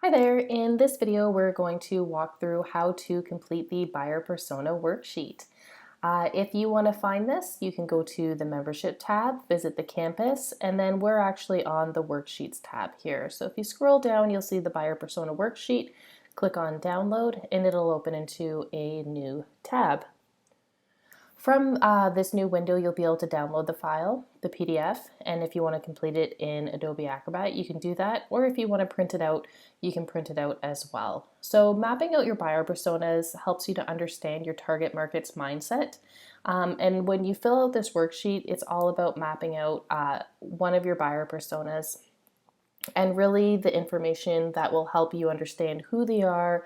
Hi there, in this video we're going to walk through how to complete the buyer persona worksheet. If you want to find this, you can go to the membership tab, visit the campus, and then we're actually on the worksheets tab here. So if you scroll down, you'll see the buyer persona worksheet, click on download, and it'll open into a new tab. From this new window, you'll be able to download the file, the PDF, and if you want to complete it in Adobe Acrobat, you can do that, or if you want to print it out, you can print it out as well. So mapping out your buyer personas helps you to understand your target market's mindset. And when you fill out this worksheet, it's all about mapping out one of your buyer personas and really the information that will help you understand who they are,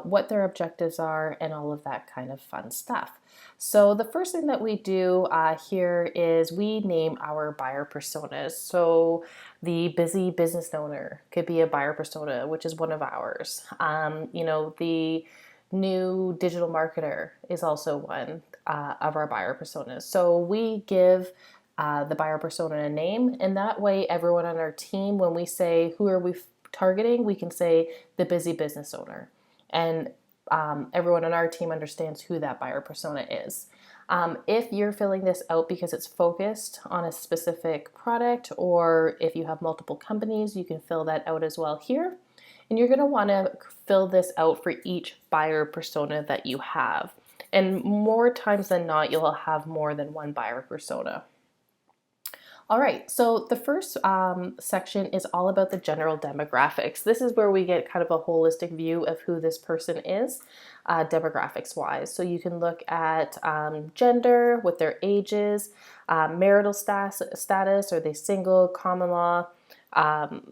what their objectives are, and all of that kind of fun stuff. So the first thing that we do here is we name our buyer personas. So the busy business owner could be a buyer persona, which is one of ours. The new digital marketer is also one of our buyer personas. So we give the buyer persona a name, and that way everyone on our team, when we say who are we targeting, we can say the busy business owner, and everyone on our team understands who that buyer persona is. If you're filling this out because it's focused on a specific product, or if you have multiple companies, you can fill that out as well here. And you're going to want to fill this out for each buyer persona that you have. And more times than not, you'll have more than one buyer persona. All right, so the first section is all about the general demographics. This is where we get kind of a holistic view of who this person is, demographics-wise. So you can look at gender, what their age is, marital status, are they single, common law,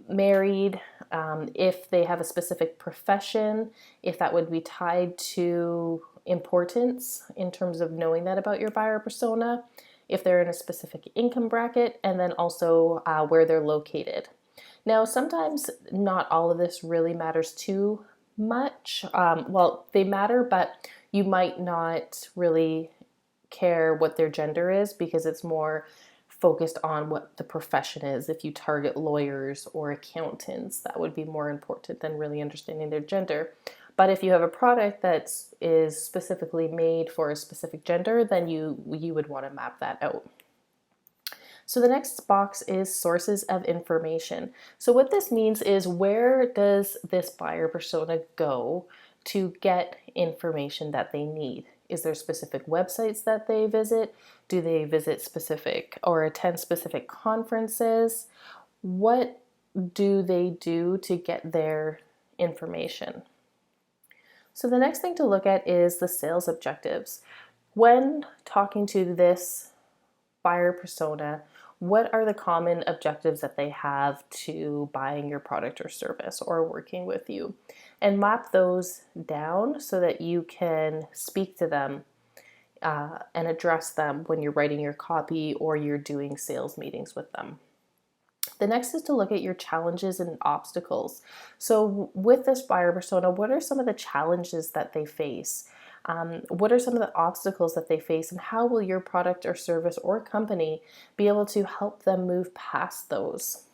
married, if they have a specific profession, if that would be tied to importance in terms of knowing that about your buyer persona, if they're in a specific income bracket, and then also where they're located. Now, sometimes not all of this really matters too much. Well, they matter, but you might not really care what their gender is because it's more focused on what the profession is. If you target lawyers or accountants, that would be more important than really understanding their gender. But if you have a product that is specifically made for a specific gender, then you would want to map that out. So the next box is sources of information. So what this means is, where does this buyer persona go to get information that they need? Is there specific websites that they visit? Do they visit specific or attend specific conferences? What do they do to get their information? So the next thing to look at is the sales objectives. When talking to this buyer persona, what are the common objectives that they have to buying your product or service or working with you? And map those down so that you can speak to them and address them when you're writing your copy or you're doing sales meetings with them. The next is to look at your challenges and obstacles. So with this buyer persona, what are some of the challenges that they face? What are some of the obstacles that they face, and how will your product or service or company be able to help them move past those?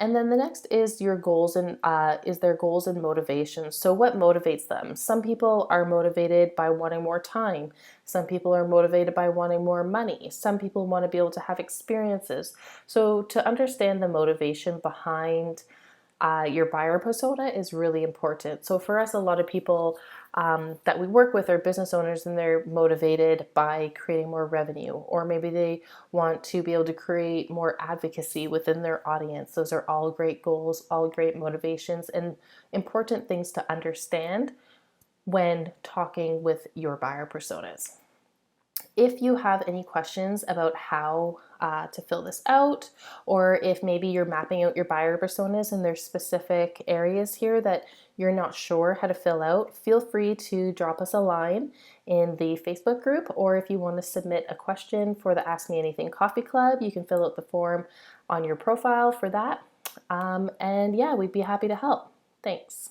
And then the next is your goals and is their goals and motivations. So what motivates them? Some people are motivated by wanting more time. Some people are motivated by wanting more money. Some people want to be able to have experiences. So to understand the motivation behind your buyer persona is really important. So for us, a lot of people that we work with are business owners, and they're motivated by creating more revenue, or maybe they want to be able to create more advocacy within their audience. Those are all great goals, all great motivations, and important things to understand when talking with your buyer personas. If you have any questions about how to fill this out, or if maybe you're mapping out your buyer personas and there's specific areas here that you're not sure how to fill out, feel free to drop us a line in the Facebook group, or if you want to submit a question for the Ask Me Anything Coffee Club, you can fill out the form on your profile for that. And yeah, we'd be happy to help. Thanks.